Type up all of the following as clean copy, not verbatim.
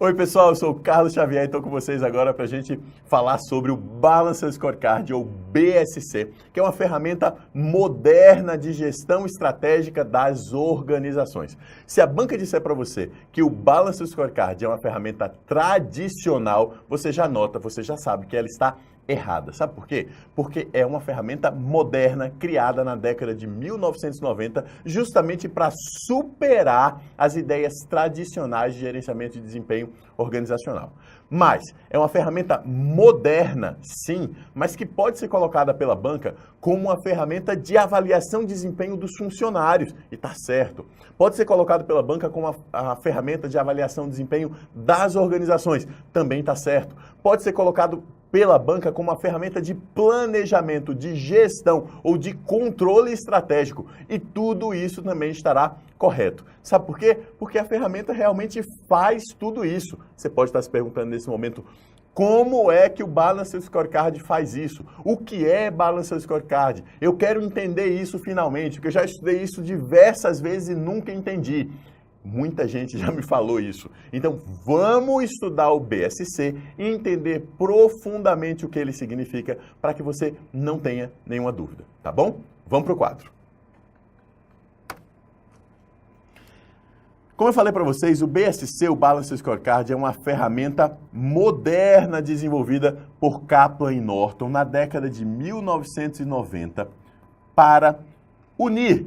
Oi pessoal, eu sou o Carlos Xavier e estou com vocês agora para a gente falar sobre o Balanced Scorecard ou BSC, que é uma ferramenta moderna de gestão estratégica das organizações. Se a banca disser para você que o Balanced Scorecard é uma ferramenta tradicional, você já nota, você já sabe que ela está errada. Sabe por quê? Porque é uma ferramenta moderna criada na década de 1990 justamente para superar as ideias tradicionais de gerenciamento de desempenho organizacional. Mas é uma ferramenta moderna, sim, mas que pode ser colocada pela banca como uma ferramenta de avaliação de desempenho dos funcionários, e está certo. Pode ser colocado pela banca como a ferramenta de avaliação de desempenho das organizações, também está certo. Pode ser colocado pela banca como uma ferramenta de planejamento, de gestão ou de controle estratégico. E tudo isso também estará correto. Sabe por quê? Porque a ferramenta realmente faz tudo isso. Você pode estar se perguntando nesse momento, como é que o Balanced Scorecard faz isso? O que é Balanced Scorecard? Eu quero entender isso finalmente, porque eu já estudei isso diversas vezes e nunca entendi. Muita gente já me falou isso. Então, vamos estudar o BSC e entender profundamente o que ele significa para que você não tenha nenhuma dúvida, tá bom? Vamos para o quadro. Como eu falei para vocês, o BSC, o Balanced Scorecard, é uma ferramenta moderna desenvolvida por Kaplan e Norton na década de 1990 para unir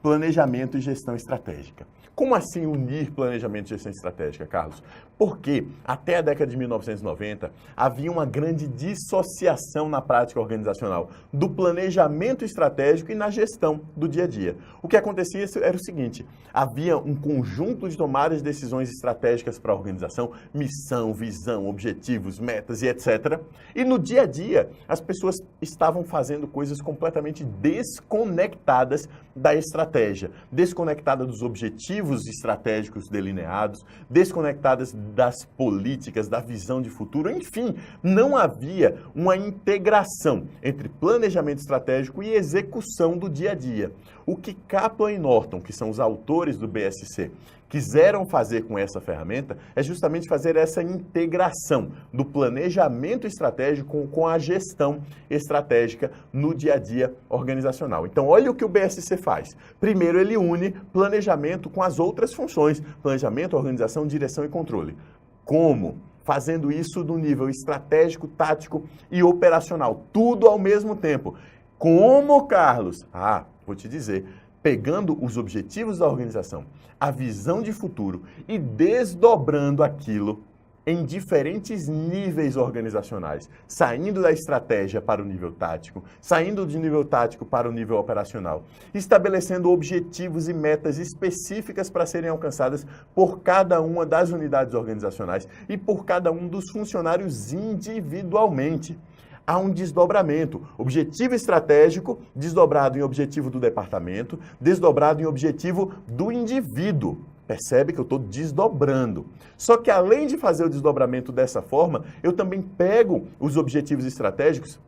planejamento e gestão estratégica. Como assim unir planejamento e gestão estratégica, Carlos? Porque até a década de 1990 havia uma grande dissociação na prática organizacional do planejamento estratégico e na gestão do dia a dia. O que acontecia era o seguinte, havia um conjunto de tomadas de decisões estratégicas para a organização, missão, visão, objetivos, metas e etc. E no dia a dia, as pessoas estavam fazendo coisas completamente desconectadas da estratégia, desconectadas dos objetivos estratégicos delineados, desconectadas das políticas, da visão de futuro, enfim, não havia uma integração entre planejamento estratégico e execução do dia a dia. O que Kaplan e Norton, que são os autores do BSC, quiseram fazer com essa ferramenta é justamente fazer essa integração do planejamento estratégico com a gestão estratégica no dia a dia organizacional. Então, olha o que o BSC faz. Primeiro, ele une planejamento com as outras funções, planejamento, organização, direção e controle. Como? Fazendo isso no nível estratégico, tático e operacional, tudo ao mesmo tempo. Como, Carlos? Vou te dizer, pegando os objetivos da organização, a visão de futuro e desdobrando aquilo em diferentes níveis organizacionais, saindo da estratégia para o nível tático, saindo do nível tático para o nível operacional, estabelecendo objetivos e metas específicas para serem alcançadas por cada uma das unidades organizacionais e por cada um dos funcionários individualmente. Há um desdobramento, objetivo estratégico, desdobrado em objetivo do departamento, desdobrado em objetivo do indivíduo. Percebe que eu estou desdobrando. Só que além de fazer o desdobramento dessa forma, eu também pego os objetivos estratégicos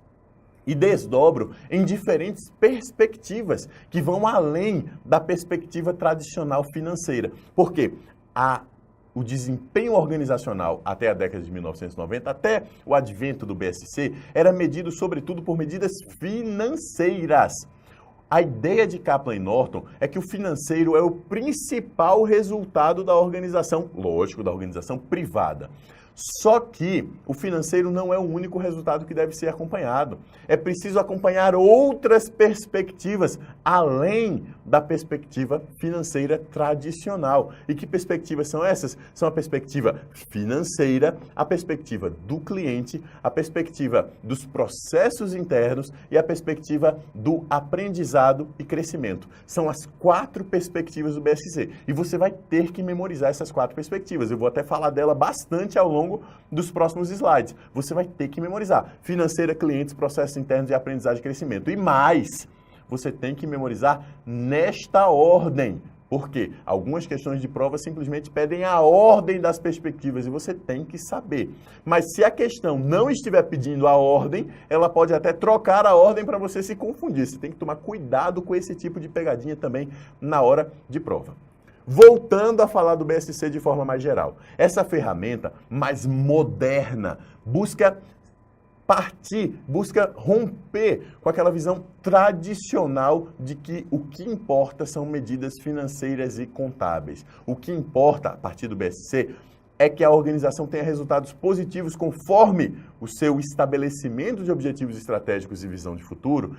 e desdobro em diferentes perspectivas que vão além da perspectiva tradicional financeira. Por quê? O desempenho organizacional até a década de 1990, até o advento do BSC, era medido sobretudo por medidas financeiras. A ideia de Kaplan e Norton é que o financeiro é o principal resultado da organização, lógico, da organização privada. Só que o financeiro não é o único resultado que deve ser acompanhado. É preciso acompanhar outras perspectivas, além da perspectiva financeira tradicional. E que perspectivas são essas? São a perspectiva financeira, a perspectiva do cliente, a perspectiva dos processos internos e a perspectiva do aprendizado e crescimento. São as 4 perspectivas do BSC. E você vai ter que memorizar essas 4 perspectivas. Eu vou até falar dela bastante ao longo dos próximos slides. Você vai ter que memorizar financeira, clientes, processos internos e aprendizagem e crescimento. E mais, você tem que memorizar nesta ordem. Por quê? Algumas questões de prova simplesmente pedem a ordem das perspectivas e você tem que saber. Mas se a questão não estiver pedindo a ordem, ela pode até trocar a ordem para você se confundir. Você tem que tomar cuidado com esse tipo de pegadinha também na hora de prova. Voltando a falar do BSC de forma mais geral, essa ferramenta mais moderna busca romper com aquela visão tradicional de que o que importa são medidas financeiras e contábeis. O que importa, a partir do BSC, é que a organização tenha resultados positivos conforme o seu estabelecimento de objetivos estratégicos e visão de futuro,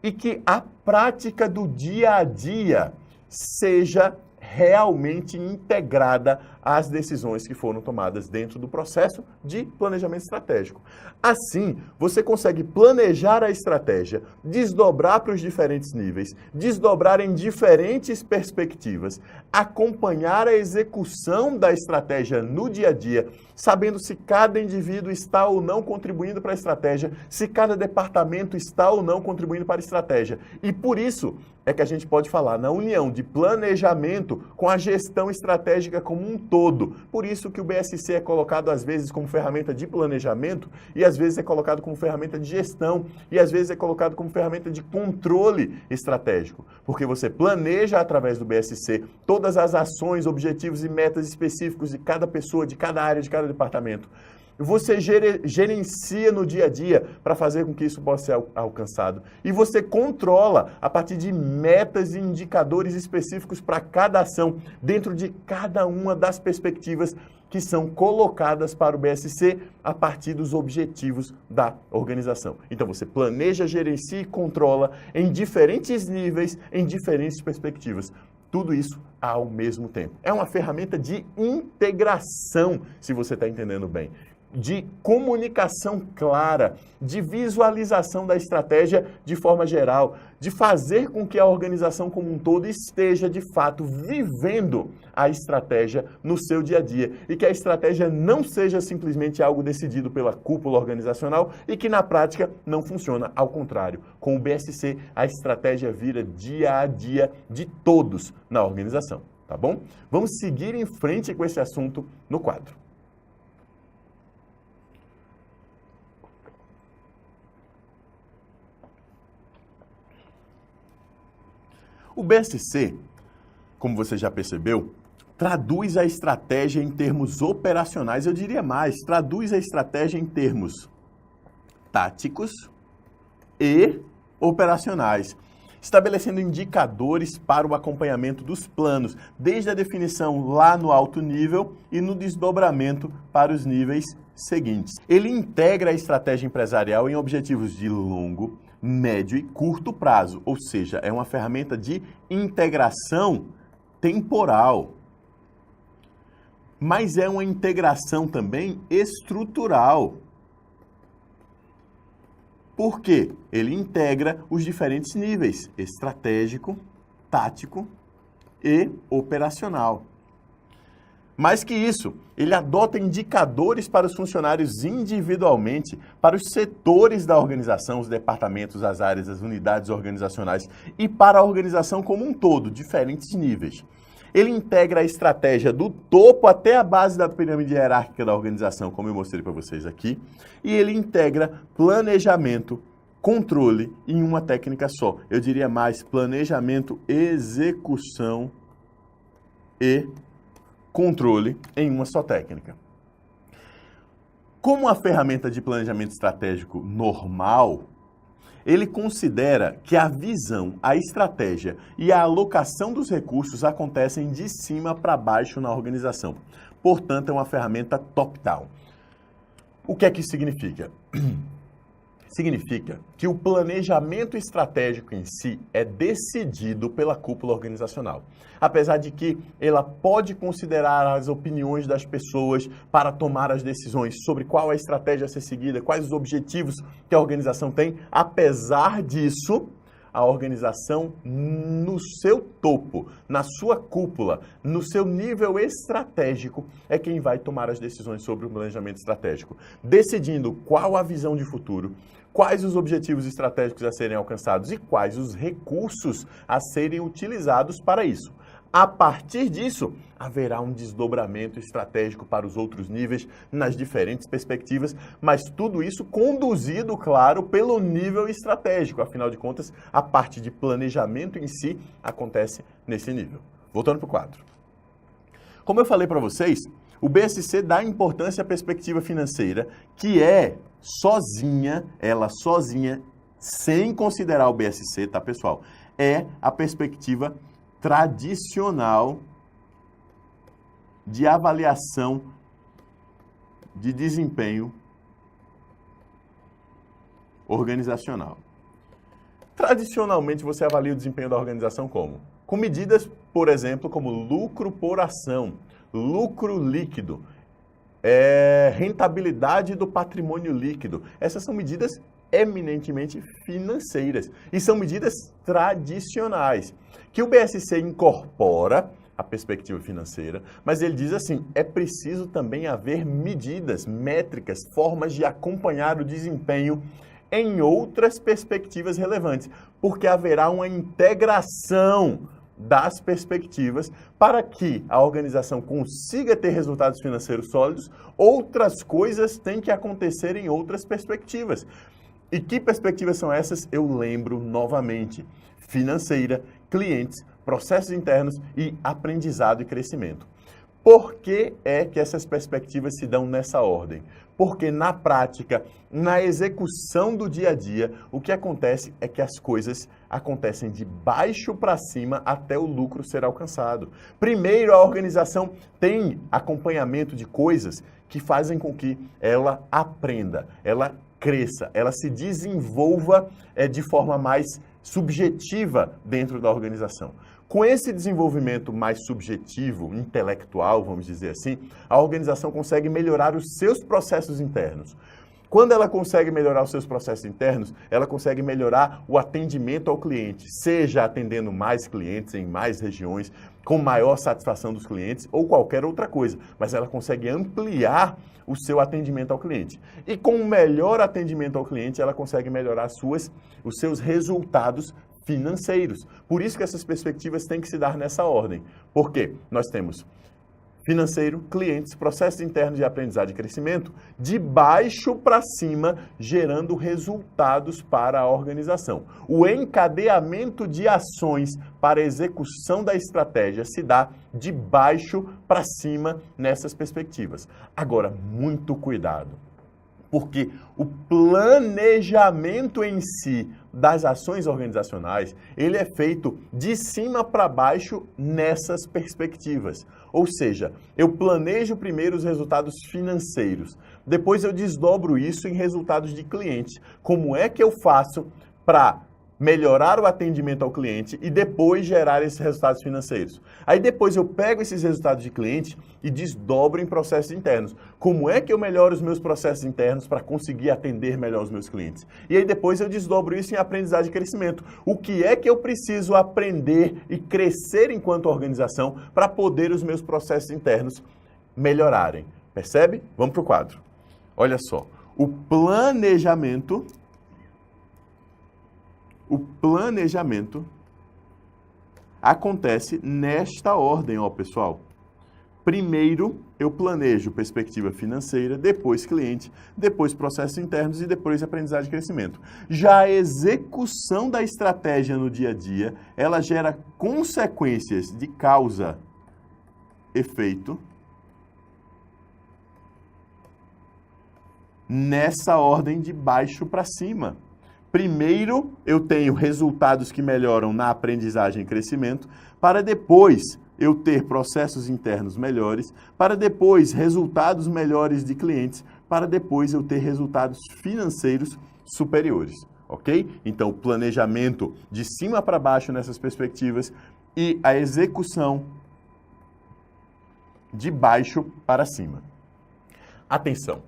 e que a prática do dia a dia seja realmente integrada às decisões que foram tomadas dentro do processo de planejamento estratégico. Assim, você consegue planejar a estratégia, desdobrar para os diferentes níveis, desdobrar em diferentes perspectivas, acompanhar a execução da estratégia no dia a dia, sabendo se cada indivíduo está ou não contribuindo para a estratégia, se cada departamento está ou não contribuindo para a estratégia. E por isso é que a gente pode falar na união de planejamento com a gestão estratégica como um todo. Por isso que o BSC é colocado às vezes como ferramenta de planejamento e às vezes é colocado como ferramenta de gestão e às vezes é colocado como ferramenta de controle estratégico. Porque você planeja através do BSC todas as ações, objetivos e metas específicos de cada pessoa, de cada área, de cada departamento. Você gerencia no dia a dia para fazer com que isso possa ser alcançado. E você controla a partir de metas e indicadores específicos para cada ação, dentro de cada uma das perspectivas que são colocadas para o BSC a partir dos objetivos da organização. Então você planeja, gerencia e controla em diferentes níveis, em diferentes perspectivas. Tudo isso ao mesmo tempo. É uma ferramenta de integração, se você está entendendo bem, de comunicação clara, de visualização da estratégia de forma geral, de fazer com que a organização como um todo esteja, de fato, vivendo a estratégia no seu dia a dia e que a estratégia não seja simplesmente algo decidido pela cúpula organizacional e que, na prática, não funciona. Ao contrário, com o BSC, a estratégia vira dia a dia de todos na organização, tá bom? Vamos seguir em frente com esse assunto no quadro. O BSC, como você já percebeu, traduz a estratégia em termos operacionais, eu diria mais, traduz a estratégia em termos táticos e operacionais, estabelecendo indicadores para o acompanhamento dos planos, desde a definição lá no alto nível e no desdobramento para os níveis seguintes. Ele integra a estratégia empresarial em objetivos de longo, médio e curto prazo, ou seja, é uma ferramenta de integração temporal. Mas é uma integração também estrutural. Por quê? Ele integra os diferentes níveis, estratégico, tático e operacional. Mais que isso, ele adota indicadores para os funcionários individualmente, para os setores da organização, os departamentos, as áreas, as unidades organizacionais e para a organização como um todo, diferentes níveis. Ele integra a estratégia do topo até a base da pirâmide hierárquica da organização, como eu mostrei para vocês aqui, e ele integra planejamento, controle em uma técnica só. Eu diria mais planejamento, execução e controle em uma só técnica. Como a ferramenta de planejamento estratégico normal, ele considera que a visão, a estratégia e a alocação dos recursos acontecem de cima para baixo na organização. Portanto, é uma ferramenta top-down. O que é que isso significa? Significa que o planejamento estratégico em si é decidido pela cúpula organizacional. Apesar de que ela pode considerar as opiniões das pessoas para tomar as decisões sobre qual a estratégia a ser seguida, quais os objetivos que a organização tem, apesar disso, a organização no seu topo, na sua cúpula, no seu nível estratégico, é quem vai tomar as decisões sobre o planejamento estratégico, decidindo qual a visão de futuro, quais os objetivos estratégicos a serem alcançados e quais os recursos a serem utilizados para isso. A partir disso, haverá um desdobramento estratégico para os outros níveis nas diferentes perspectivas, mas tudo isso conduzido, claro, pelo nível estratégico. Afinal de contas, a parte de planejamento em si acontece nesse nível. Voltando para o quadro. Como eu falei para vocês, o BSC dá importância à perspectiva financeira, que é sozinha, sem considerar o BSC, tá, pessoal? É a perspectiva tradicional de avaliação de desempenho organizacional. Tradicionalmente, você avalia o desempenho da organização como? Com medidas, por exemplo, como lucro por ação, lucro líquido, rentabilidade do patrimônio líquido. Essas são medidas eminentemente financeiras e são medidas tradicionais, que o BSC incorpora a perspectiva financeira, mas ele diz assim, é preciso também haver medidas, métricas, formas de acompanhar o desempenho em outras perspectivas relevantes, porque haverá uma integração das perspectivas para que a organização consiga ter resultados financeiros sólidos, outras coisas têm que acontecer em outras perspectivas. E que perspectivas são essas? Eu lembro novamente. Financeira, clientes, processos internos e aprendizado e crescimento. Por que é que essas perspectivas se dão nessa ordem? Porque na prática, na execução do dia a dia, o que acontece é que as coisas acontecem de baixo para cima até o lucro ser alcançado. Primeiro, a organização tem acompanhamento de coisas que fazem com que ela aprenda, ela cresça, ela se desenvolva de forma mais subjetiva dentro da organização. Com esse desenvolvimento mais subjetivo, intelectual, vamos dizer assim, a organização consegue melhorar os seus processos internos. Quando ela consegue melhorar os seus processos internos, ela consegue melhorar o atendimento ao cliente, seja atendendo mais clientes em mais regiões, com maior satisfação dos clientes ou qualquer outra coisa, mas ela consegue ampliar o seu atendimento ao cliente. E com o melhor atendimento ao cliente, ela consegue melhorar os seus resultados financeiros. Por isso que essas perspectivas têm que se dar nessa ordem. Por quê? Nós temos financeiro, clientes, processos internos de aprendizado e crescimento, de baixo para cima, gerando resultados para a organização. O encadeamento de ações para a execução da estratégia se dá de baixo para cima nessas perspectivas. Agora, muito cuidado, porque o planejamento em si das ações organizacionais, ele é feito de cima para baixo nessas perspectivas. Ou seja, eu planejo primeiro os resultados financeiros, depois eu desdobro isso em resultados de cliente. Como é que eu faço para melhorar o atendimento ao cliente e depois gerar esses resultados financeiros? Aí depois eu pego esses resultados de cliente e desdobro em processos internos. Como é que eu melhoro os meus processos internos para conseguir atender melhor os meus clientes? E aí depois eu desdobro isso em aprendizagem e crescimento. O que é que eu preciso aprender e crescer enquanto organização para poder os meus processos internos melhorarem? Percebe? Vamos para o quadro. Olha só, o planejamento acontece nesta ordem, ó, pessoal. Primeiro, eu planejo perspectiva financeira, depois cliente, depois processos internos e depois aprendizagem e crescimento. Já a execução da estratégia no dia a dia, ela gera consequências de causa, efeito, nessa ordem de baixo para cima. Primeiro, eu tenho resultados que melhoram na aprendizagem e crescimento, para depois eu ter processos internos melhores, para depois resultados melhores de clientes, para depois eu ter resultados financeiros superiores, ok? Então, planejamento de cima para baixo nessas perspectivas e a execução de baixo para cima. Atenção!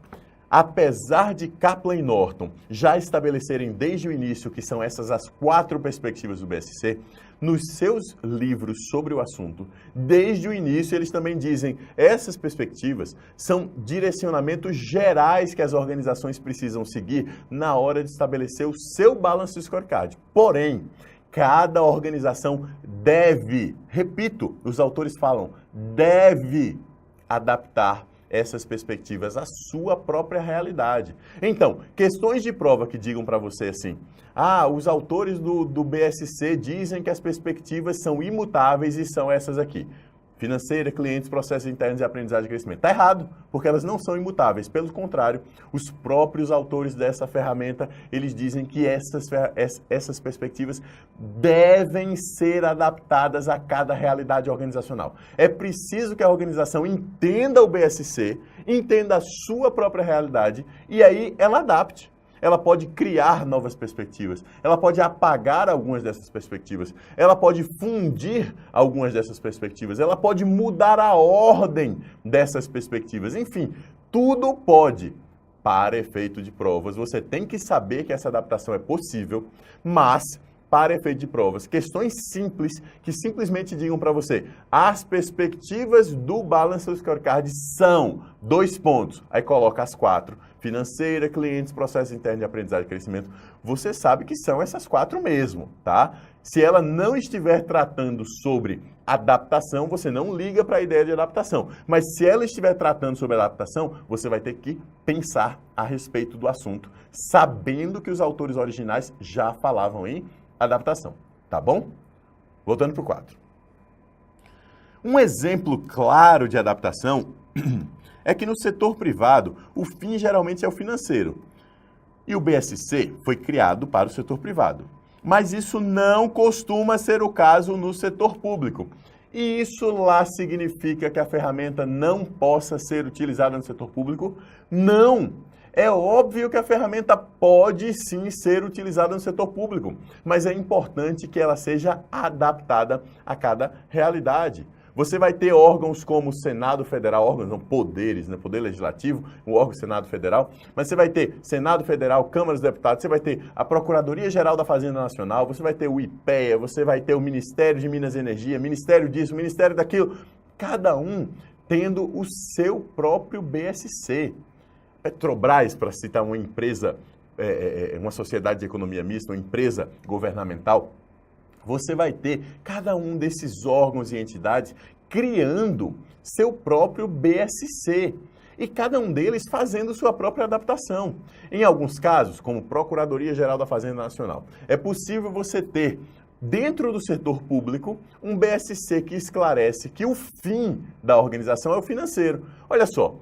Apesar de Kaplan e Norton já estabelecerem desde o início que são essas as 4 perspectivas do BSC, nos seus livros sobre o assunto, desde o início eles também dizem essas perspectivas são direcionamentos gerais que as organizações precisam seguir na hora de estabelecer o seu Balance Scorecard. Porém, cada organização deve, repito, os autores falam, deve adaptar essas perspectivas à sua própria realidade. Então, questões de prova que digam para você assim, os autores do BSC dizem que as perspectivas são imutáveis e são essas aqui. Financeira, clientes, processos internos de aprendizagem e crescimento. Está errado, porque elas não são imutáveis. Pelo contrário, os próprios autores dessa ferramenta, eles dizem que essas perspectivas devem ser adaptadas a cada realidade organizacional. É preciso que a organização entenda o BSC, entenda a sua própria realidade e aí ela adapte. Ela pode criar novas perspectivas, ela pode apagar algumas dessas perspectivas, ela pode fundir algumas dessas perspectivas, ela pode mudar a ordem dessas perspectivas. Enfim, tudo pode. Para efeito de provas, você tem que saber que essa adaptação é possível, mas para efeito de provas, questões simples que simplesmente digam para você as perspectivas do Balanced Scorecard são 2 pontos, aí coloca as 4, financeira, clientes, processo interno de aprendizagem e crescimento, você sabe que são essas 4 mesmo, tá? Se ela não estiver tratando sobre adaptação, você não liga para a ideia de adaptação, mas se ela estiver tratando sobre adaptação, você vai ter que pensar a respeito do assunto, sabendo que os autores originais já falavam em adaptação, tá bom? Voltando para o 4. Um exemplo claro de adaptação é que no setor privado, o fim geralmente é o financeiro. E o BSC foi criado para o setor privado. Mas isso não costuma ser o caso no setor público. E isso lá significa que a ferramenta não possa ser utilizada no setor público? Não! É óbvio que a ferramenta pode sim ser utilizada no setor público, mas é importante que ela seja adaptada a cada realidade. Você vai ter órgãos como o Senado Federal, órgãos, não, poderes, né? Poder Legislativo, o órgão Senado Federal, mas você vai ter Senado Federal, Câmara dos Deputados, você vai ter a Procuradoria-Geral da Fazenda Nacional, você vai ter o IPEA, você vai ter o Ministério de Minas e Energia, Ministério disso, Ministério daquilo, cada um tendo o seu próprio BSC. Petrobras, para citar uma empresa, uma sociedade de economia mista, uma empresa governamental, você vai ter cada um desses órgãos e entidades criando seu próprio BSC e cada um deles fazendo sua própria adaptação. Em alguns casos, como Procuradoria-Geral da Fazenda Nacional, é possível você ter dentro do setor público um BSC que esclarece que o fim da organização é o financeiro. Olha só,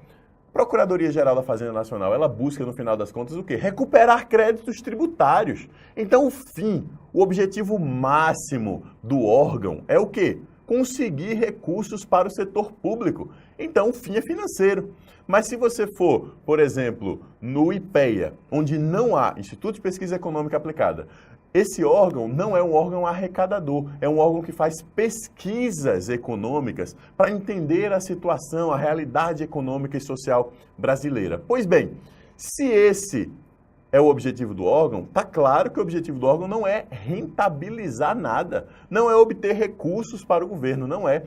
Procuradoria-Geral da Fazenda Nacional, ela busca, no final das contas, o quê? Recuperar créditos tributários. Então, o fim, o objetivo máximo do órgão é o quê? Conseguir recursos para o setor público. Então, o fim é financeiro. Mas se você for, por exemplo, no IPEA, onde não há Instituto de Pesquisa Econômica Aplicada, esse órgão não é um órgão arrecadador, é um órgão que faz pesquisas econômicas para entender a situação, a realidade econômica e social brasileira. Pois bem, se esse é o objetivo do órgão, está claro que o objetivo do órgão não é rentabilizar nada, não é obter recursos para o governo, não é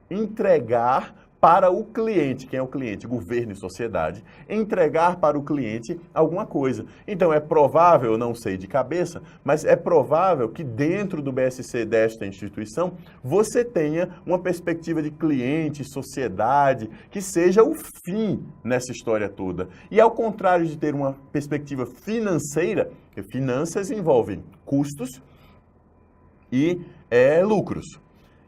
entregar para o cliente, quem é o cliente? Governo e sociedade, entregar para o cliente alguma coisa. Então, é provável, não sei de cabeça, mas é provável que dentro do BSC desta instituição, você tenha uma perspectiva de cliente, sociedade, que seja o fim nessa história toda. E ao contrário de ter uma perspectiva financeira, porque finanças envolvem custos e lucros.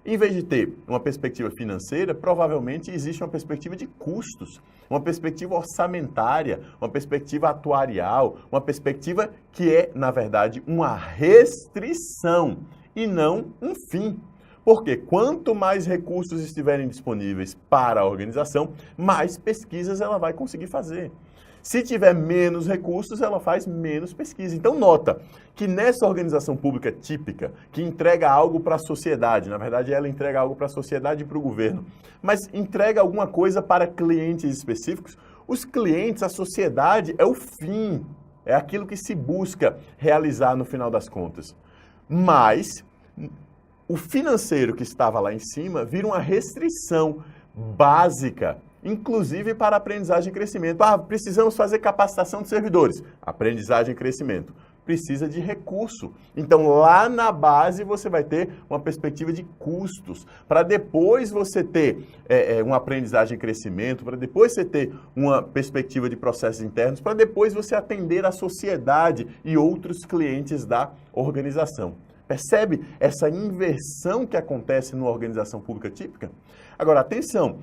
Em vez de ter uma perspectiva financeira, provavelmente existe uma perspectiva de custos, uma perspectiva orçamentária, uma perspectiva atuarial, uma perspectiva que é, na verdade, uma restrição e não um fim. Porque quanto mais recursos estiverem disponíveis para a organização, mais pesquisas ela vai conseguir fazer. Se tiver menos recursos, ela faz menos pesquisa. Então, nota que nessa organização pública típica, que entrega algo para a sociedade, na verdade, ela entrega algo para a sociedade e para o governo, mas entrega alguma coisa para clientes específicos, os clientes, a sociedade, é o fim, é aquilo que se busca realizar no final das contas. Mas o financeiro que estava lá em cima vira uma restrição básica, inclusive para aprendizagem e crescimento. Precisamos fazer capacitação de servidores. Aprendizagem e crescimento. precisa de recurso. Então, lá na base, você vai ter uma perspectiva de custos, para depois você ter uma aprendizagem e crescimento, para depois você ter uma perspectiva de processos internos, para depois você atender a sociedade e outros clientes da organização. Percebe essa inversão que acontece numa organização pública típica? Agora, atenção!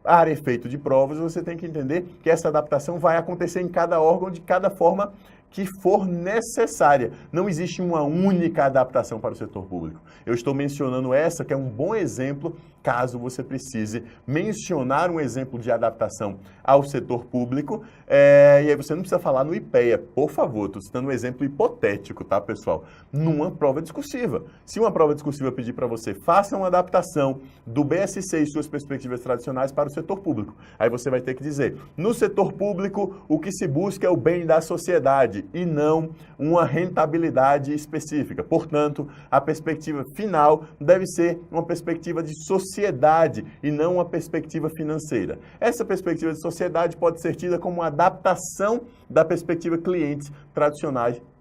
Para efeito de provas, você tem que entender que essa adaptação vai acontecer em cada órgão de cada forma que for necessária. Não existe uma única adaptação para o setor público. Eu estou mencionando essa, que é um bom exemplo, caso você precise mencionar um exemplo de adaptação ao setor público. E aí você não precisa falar no IPEA, por favor, estou citando um exemplo hipotético, tá, pessoal? Numa prova discursiva. Se uma prova discursiva pedir para você, faça uma adaptação do BSC e suas perspectivas tradicionais para o setor público. Aí você vai ter que dizer, no setor público, o que se busca é o bem da sociedade e não uma rentabilidade específica. Portanto, a perspectiva final deve ser uma perspectiva de sociedade e não uma perspectiva financeira. Essa perspectiva de sociedade pode ser tida como uma adaptação da perspectiva clientes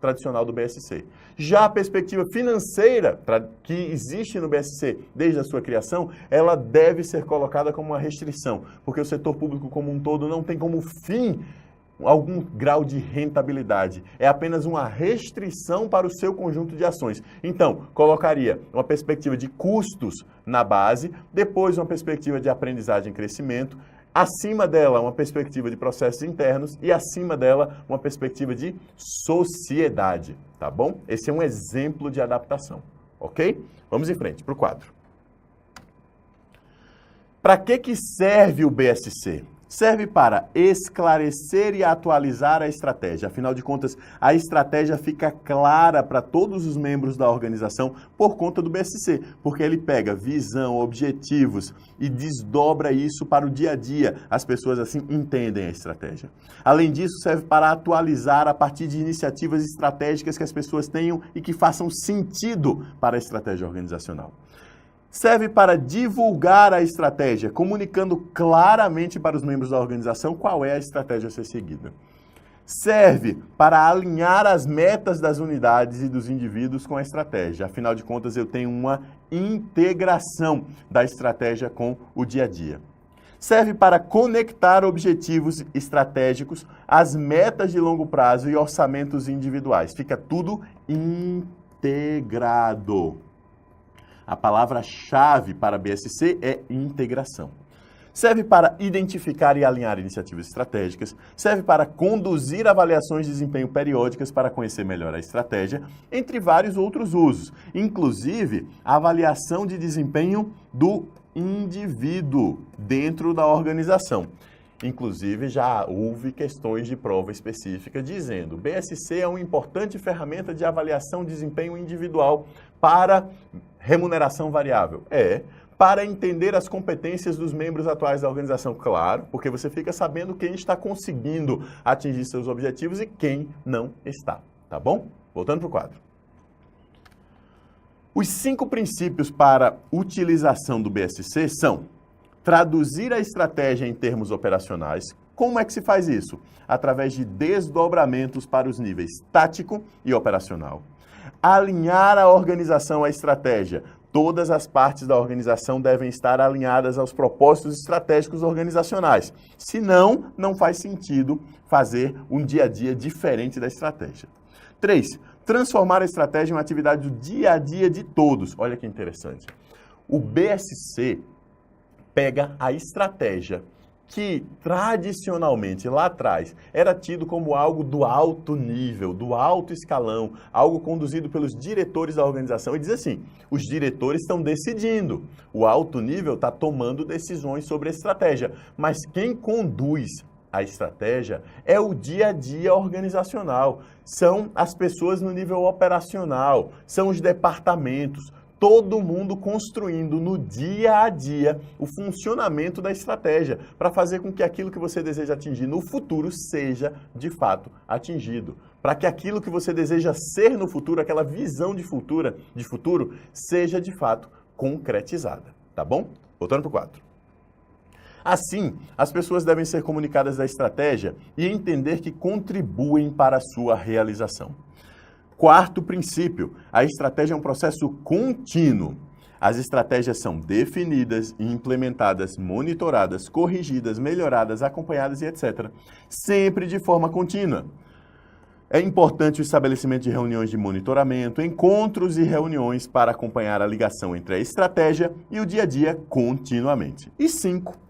tradicional do BSC. Já a perspectiva financeira, que existe no BSC desde a sua criação, ela deve ser colocada como uma restrição, porque o setor público como um todo não tem como fim algum grau de rentabilidade. É apenas uma restrição para o seu conjunto de ações. Então, colocaria uma perspectiva de custos na base, depois uma perspectiva de aprendizagem e crescimento, acima dela uma perspectiva de processos internos e acima dela uma perspectiva de sociedade, tá bom? Esse é um exemplo de adaptação, ok? Vamos em frente para o quadro. Para que serve o BSC? Serve para esclarecer e atualizar a estratégia. Afinal de contas, a estratégia fica clara para todos os membros da organização por conta do BSC, porque ele pega visão, objetivos e desdobra isso para o dia a dia. As pessoas assim entendem a estratégia. Além disso, serve para atualizar a partir de iniciativas estratégicas que as pessoas tenham e que façam sentido para a estratégia organizacional. Serve para divulgar a estratégia, comunicando claramente para os membros da organização qual é a estratégia a ser seguida. Serve para alinhar as metas das unidades e dos indivíduos com a estratégia. Afinal de contas, eu tenho uma integração da estratégia com o dia a dia. Serve para conectar objetivos estratégicos, as metas de longo prazo e orçamentos individuais. Fica tudo integrado. A palavra-chave para BSC é integração. Serve para identificar e alinhar iniciativas estratégicas, serve para conduzir avaliações de desempenho periódicas para conhecer melhor a estratégia, entre vários outros usos, inclusive a avaliação de desempenho do indivíduo dentro da organização. Inclusive, já houve questões de prova específica dizendo: BSC é uma importante ferramenta de avaliação de desempenho individual para remuneração variável. Para entender as competências dos membros atuais da organização, claro, porque você fica sabendo quem está conseguindo atingir seus objetivos e quem não está, tá bom? Voltando para o quadro. Os 5 princípios para utilização do BSC são: traduzir a estratégia em termos operacionais. Como é que se faz isso? Através de desdobramentos para os níveis tático e operacional. Alinhar a organização à estratégia. Todas as partes da organização devem estar alinhadas aos propósitos estratégicos organizacionais. Senão, não faz sentido fazer um dia a dia diferente da estratégia. 3. Transformar a estratégia em uma atividade do dia a dia de todos. Olha que interessante. O BSC pega a estratégia que tradicionalmente lá atrás era tido como algo do alto nível, do alto escalão, algo conduzido pelos diretores da organização, e diz assim: os diretores estão decidindo, o alto nível está tomando decisões sobre a estratégia, mas quem conduz a estratégia é o dia a dia organizacional, são as pessoas no nível operacional, são os departamentos, todo mundo construindo no dia a dia o funcionamento da estratégia para fazer com que aquilo que você deseja atingir no futuro seja, de fato, atingido. Para que aquilo que você deseja ser no futuro, aquela visão de futuro, seja, de fato, concretizada. Tá bom? Voltando para o quadro. Assim, as pessoas devem ser comunicadas da estratégia e entender que contribuem para a sua realização. Quarto princípio, a estratégia é um processo contínuo. As estratégias são definidas, implementadas, monitoradas, corrigidas, melhoradas, acompanhadas e etc. Sempre de forma contínua. É importante o estabelecimento de reuniões de monitoramento, encontros e reuniões para acompanhar a ligação entre a estratégia e o dia a dia continuamente. E 5.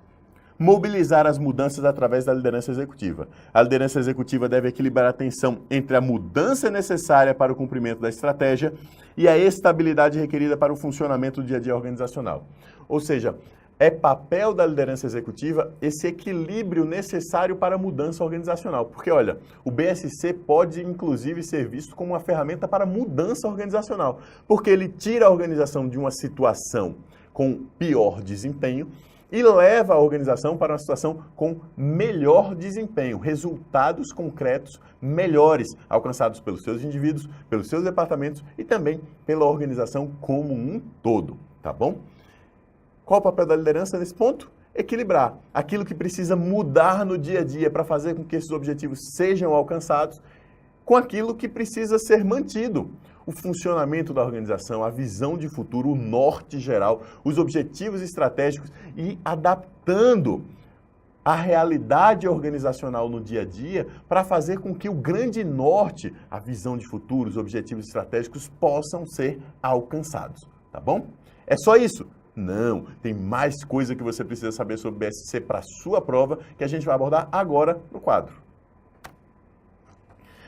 Mobilizar as mudanças através da liderança executiva. A liderança executiva deve equilibrar a tensão entre a mudança necessária para o cumprimento da estratégia e a estabilidade requerida para o funcionamento do dia a dia organizacional. Ou seja, é papel da liderança executiva esse equilíbrio necessário para a mudança organizacional. Porque, olha, o BSC pode, inclusive, ser visto como uma ferramenta para mudança organizacional, porque ele tira a organização de uma situação com pior desempenho e leva a organização para uma situação com melhor desempenho, resultados concretos melhores alcançados pelos seus indivíduos, pelos seus departamentos e também pela organização como um todo, tá bom? Qual o papel da liderança nesse ponto? Equilibrar aquilo que precisa mudar no dia a dia para fazer com que esses objetivos sejam alcançados com aquilo que precisa ser mantido. O funcionamento da organização, a visão de futuro, o norte geral, os objetivos estratégicos e adaptando a realidade organizacional no dia a dia para fazer com que o grande norte, a visão de futuro, os objetivos estratégicos possam ser alcançados, tá bom? É só isso? Não, tem mais coisa que você precisa saber sobre o BSC para a sua prova que a gente vai abordar agora no quadro.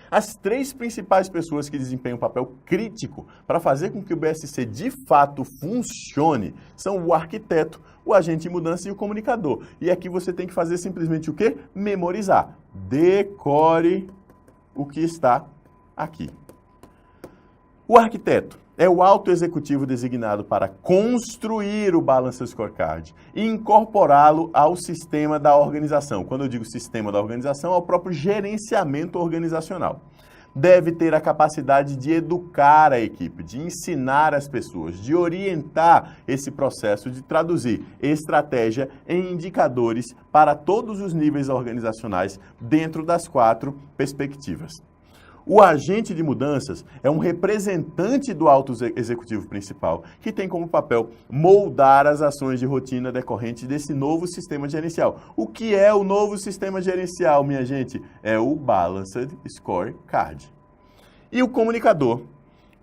As 3 principais pessoas que desempenham um papel crítico para fazer com que o BSC de fato funcione são o arquiteto, o agente de mudança e o comunicador. E aqui você tem que fazer simplesmente o quê? Memorizar. Decore o que está aqui. O arquiteto é o alto executivo designado para construir o Balance Scorecard e incorporá-lo ao sistema da organização. Quando eu digo sistema da organização, é o próprio gerenciamento organizacional. Deve ter a capacidade de educar a equipe, de ensinar as pessoas, de orientar esse processo, de traduzir estratégia em indicadores para todos os níveis organizacionais dentro das 4 perspectivas. O agente de mudanças é um representante do alto executivo principal, que tem como papel moldar as ações de rotina decorrentes desse novo sistema gerencial. O que é o novo sistema gerencial, minha gente? É o Balanced Scorecard. E o comunicador,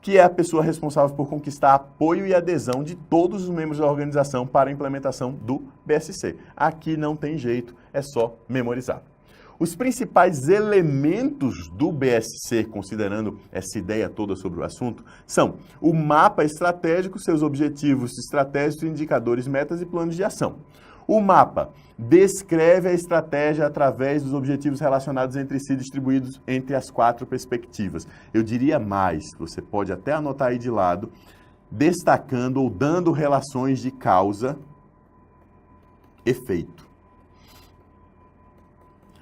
que é a pessoa responsável por conquistar apoio e adesão de todos os membros da organização para a implementação do BSC. Aqui não tem jeito, é só memorizar. Os principais elementos do BSC, considerando essa ideia toda sobre o assunto, são o mapa estratégico, seus objetivos estratégicos, indicadores, metas e planos de ação. O mapa descreve a estratégia através dos objetivos relacionados entre si, distribuídos entre as 4 perspectivas. Eu diria mais, você pode até anotar aí de lado, destacando ou dando relações de causa-efeito.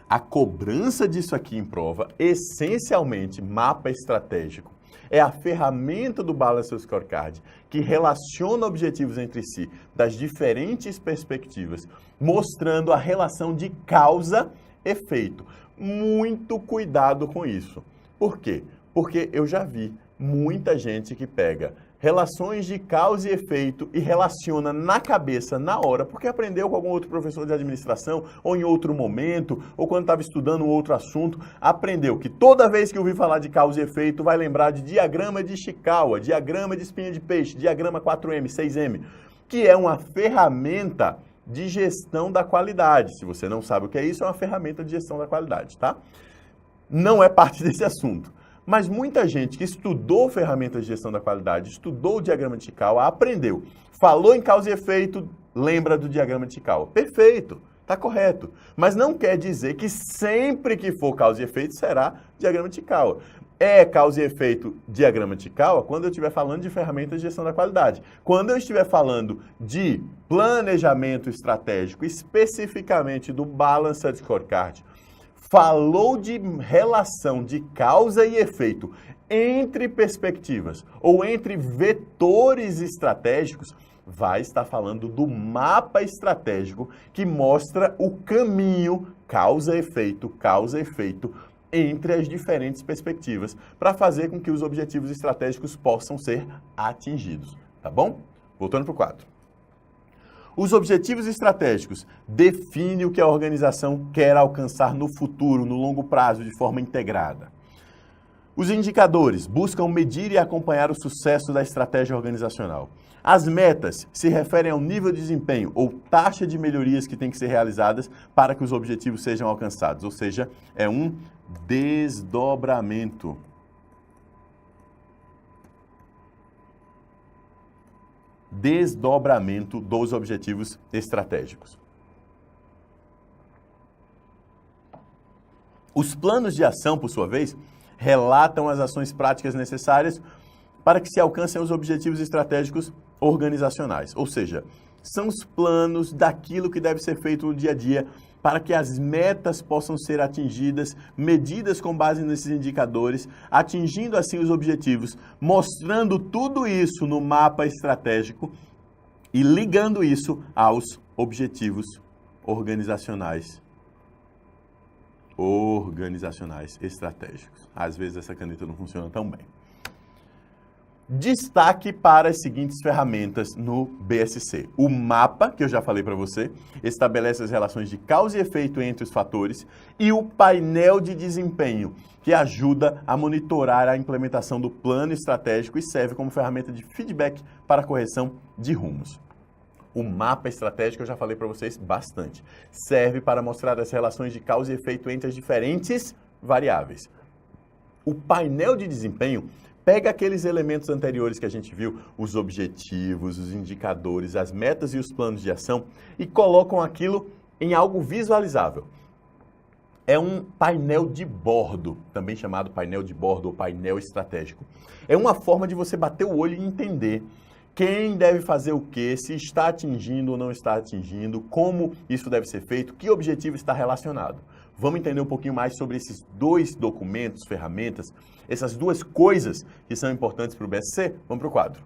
A cobrança disso aqui em prova, essencialmente, mapa estratégico, é a ferramenta do Balance Scorecard que relaciona objetivos entre si das diferentes perspectivas, mostrando a relação de causa-efeito. Muito cuidado com isso. Por quê? Porque eu já vi muita gente que pega relações de causa e efeito e relaciona na cabeça, na hora, porque aprendeu com algum outro professor de administração, ou em outro momento, ou quando estava estudando um outro assunto, aprendeu que toda vez que ouvir falar de causa e efeito, vai lembrar de diagrama de Ishikawa, diagrama de espinha de peixe, diagrama 4M, 6M, que é uma ferramenta de gestão da qualidade. Se você não sabe o que é isso, é uma ferramenta de gestão da qualidade, tá? Não é parte desse assunto. Mas muita gente que estudou ferramentas de gestão da qualidade, estudou o diagrama de Ishikawa, aprendeu. Falou em causa e efeito, lembra do diagrama de Ishikawa. Perfeito, está correto. Mas não quer dizer que sempre que for causa e efeito será diagrama de Ishikawa. É causa e efeito diagrama de Ishikawa quando eu estiver falando de ferramentas de gestão da qualidade. Quando eu estiver falando de planejamento estratégico, especificamente do Balanced Scorecard, falou de relação de causa e efeito entre perspectivas ou entre vetores estratégicos, vai estar falando do mapa estratégico que mostra o caminho causa-efeito entre as diferentes perspectivas para fazer com que os objetivos estratégicos possam ser atingidos, tá bom? Voltando para o quadro. Os objetivos estratégicos definem o que a organização quer alcançar no futuro, no longo prazo, de forma integrada. Os indicadores buscam medir e acompanhar o sucesso da estratégia organizacional. As metas se referem ao nível de desempenho ou taxa de melhorias que têm que ser realizadas para que os objetivos sejam alcançados, ou seja, é um desdobramento. Desdobramento dos objetivos estratégicos. Os planos de ação, por sua vez, relatam as ações práticas necessárias para que se alcancem os objetivos estratégicos organizacionais. Ou seja, são os planos daquilo que deve ser feito no dia a dia para que as metas possam ser atingidas, medidas com base nesses indicadores, atingindo assim os objetivos, mostrando tudo isso no mapa estratégico e ligando isso aos objetivos organizacionais estratégicos. Às vezes essa caneta não funciona tão bem. Destaque para as seguintes ferramentas no BSC. O mapa, que eu já falei para você, estabelece as relações de causa e efeito entre os fatores, e o painel de desempenho, que ajuda a monitorar a implementação do plano estratégico e serve como ferramenta de feedback para a correção de rumos. O mapa estratégico, eu já falei para vocês bastante, serve para mostrar as relações de causa e efeito entre as diferentes variáveis. O painel de desempenho pega aqueles elementos anteriores que a gente viu, os objetivos, os indicadores, as metas e os planos de ação, e colocam aquilo em algo visualizável. É um painel de bordo, também chamado painel de bordo ou painel estratégico. É uma forma de você bater o olho e entender quem deve fazer o quê, se está atingindo ou não está atingindo, como isso deve ser feito, que objetivo está relacionado. Vamos entender um pouquinho mais sobre esses dois documentos, ferramentas, essas duas coisas que são importantes para o BSC? Vamos para o quadro.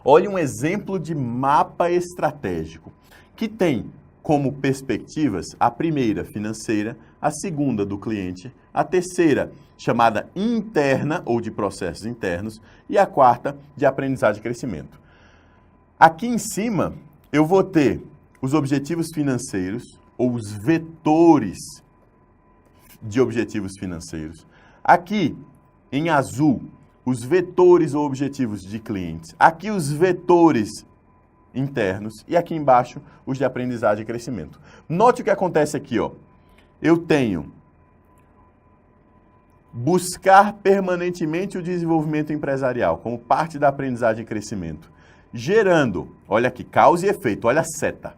Olha um exemplo de mapa estratégico, que tem como perspectivas a primeira financeira, a segunda do cliente, a terceira chamada interna ou de processos internos e a quarta de aprendizagem e crescimento. Aqui em cima eu vou ter os objetivos financeiros ou os vetores de objetivos financeiros. Aqui em azul os vetores ou objetivos de clientes. Aqui os vetores internos e aqui embaixo os de aprendizagem e crescimento. Note o que acontece aqui, ó. Eu tenho buscar permanentemente o desenvolvimento empresarial como parte da aprendizagem e crescimento, gerando, olha aqui, causa e efeito, olha a seta.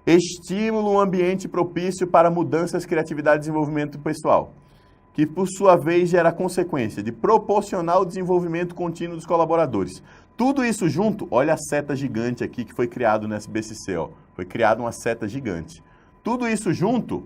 Estímulo um ambiente propício para mudanças, criatividade e desenvolvimento pessoal, que por sua vez gera a consequência de proporcionar o desenvolvimento contínuo dos colaboradores. Tudo isso junto, olha a seta gigante aqui que foi criado no SBSC, ó. Foi criada uma seta gigante. Tudo isso junto,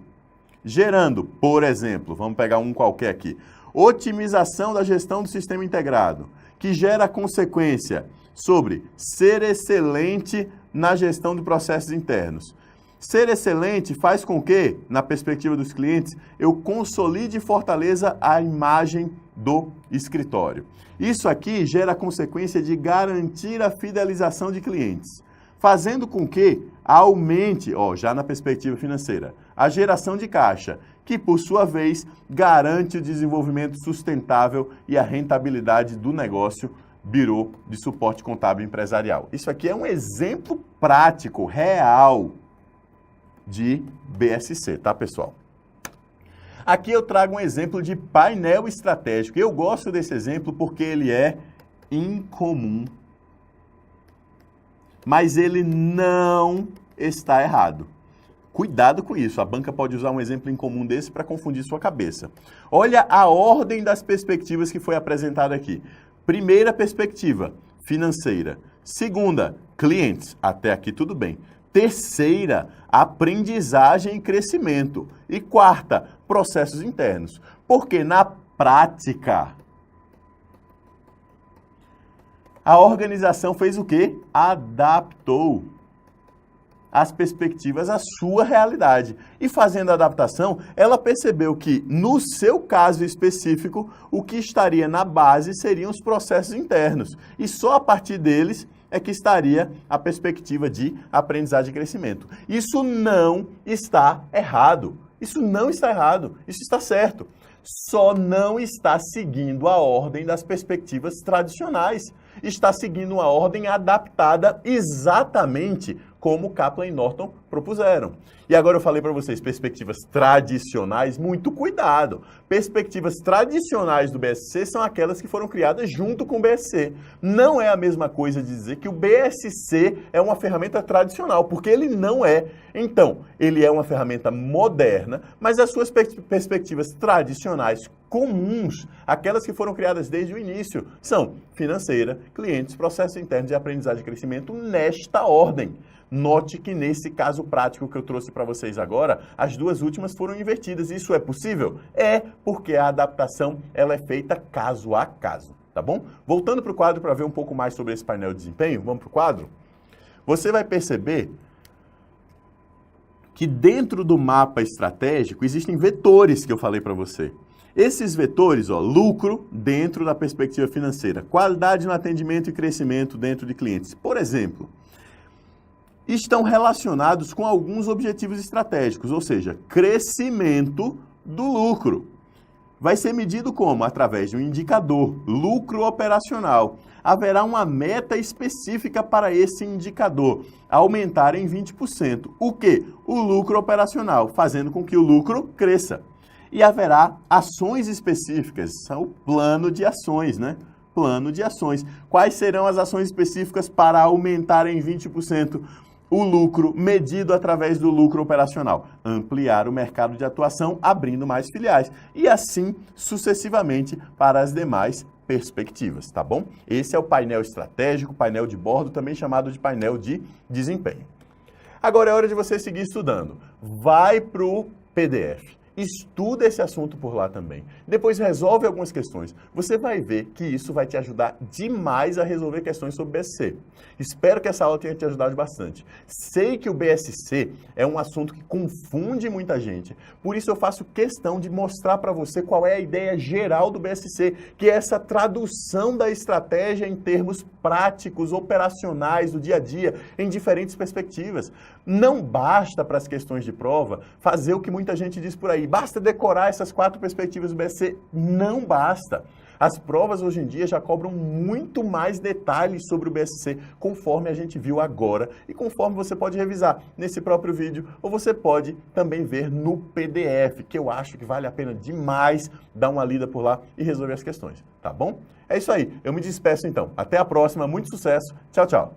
gerando, por exemplo, vamos pegar um qualquer aqui, otimização da gestão do sistema integrado, que gera a consequência sobre ser excelente na gestão de processos internos. Ser excelente faz com que, na perspectiva dos clientes, eu consolide e fortaleça a imagem do escritório. Isso aqui gera a consequência de garantir a fidelização de clientes, fazendo com que aumente, ó, já na perspectiva financeira, a geração de caixa, que por sua vez garante o desenvolvimento sustentável e a rentabilidade do negócio Birô de Suporte Contábil Empresarial. Isso aqui é um exemplo prático, real, de BSC, tá, pessoal? Aqui eu trago um exemplo de painel estratégico. Eu gosto desse exemplo porque ele é incomum, mas ele não está errado. Cuidado com isso, a banca pode usar um exemplo incomum desse para confundir sua cabeça. Olha a ordem das perspectivas que foi apresentada aqui. Primeira perspectiva, financeira. Segunda, clientes. Até aqui tudo bem. Terceira, aprendizagem e crescimento. E quarta, processos internos. Porque na prática, a organização fez o quê? Adaptou. as perspectivas à sua realidade. E fazendo a adaptação, ela percebeu que, no seu caso específico, o que estaria na base seriam os processos internos. E só a partir deles é que estaria a perspectiva de aprendizagem e crescimento. Isso não está errado. Isso não está errado. Isso está certo. Só não está seguindo a ordem das perspectivas tradicionais. Está seguindo uma ordem adaptada exatamente como Kaplan e Norton propuseram. E agora eu falei para vocês, perspectivas tradicionais, muito cuidado. Perspectivas tradicionais do BSC são aquelas que foram criadas junto com o BSC. Não é a mesma coisa de dizer que o BSC é uma ferramenta tradicional, porque ele não é. Então, ele é uma ferramenta moderna, mas as suas perspectivas tradicionais comuns, aquelas que foram criadas desde o início, são financeira, clientes, processos internos de aprendizagem e crescimento nesta ordem. Note que nesse caso prático que eu trouxe para vocês agora, as duas últimas foram invertidas. Isso é possível? É, porque a adaptação ela é feita caso a caso, tá bom? Voltando para o quadro para ver um pouco mais sobre esse painel de desempenho, vamos para o quadro? Você vai perceber que dentro do mapa estratégico existem vetores que eu falei para você. Esses vetores, lucro dentro da perspectiva financeira, qualidade no atendimento e crescimento dentro de clientes, por exemplo, estão relacionados com alguns objetivos estratégicos, ou seja, crescimento do lucro. Vai ser medido como? Através de um indicador, lucro operacional. Haverá uma meta específica para esse indicador, aumentar em 20%. O quê? O lucro operacional, fazendo com que o lucro cresça. E haverá ações específicas, são o plano de ações, né? Plano de ações. Quais serão as ações específicas para aumentar em 20% o lucro medido através do lucro operacional? Ampliar o mercado de atuação, abrindo mais filiais. E assim, sucessivamente, para as demais perspectivas, tá bom? Esse é o painel estratégico, painel de bordo, também chamado de painel de desempenho. Agora é hora de você seguir estudando. Vai para o PDF. Estuda esse assunto por lá também. Depois resolve algumas questões. Você vai ver que isso vai te ajudar demais a resolver questões sobre BSC. Espero que essa aula tenha te ajudado bastante. Sei que o BSC é um assunto que confunde muita gente. Por isso eu faço questão de mostrar para você qual é a ideia geral do BSC, que é essa tradução da estratégia em termos práticos, operacionais, do dia a dia, em diferentes perspectivas. Não basta para as questões de prova fazer o que muita gente diz por aí. Basta decorar essas 4 perspectivas do BSC? Não basta. As provas hoje em dia já cobram muito mais detalhes sobre o BSC, conforme a gente viu agora e conforme você pode revisar nesse próprio vídeo, ou você pode também ver no PDF, que eu acho que vale a pena demais dar uma lida por lá e resolver as questões, tá bom? É isso aí, eu me despeço então. Até a próxima, muito sucesso, tchau, tchau!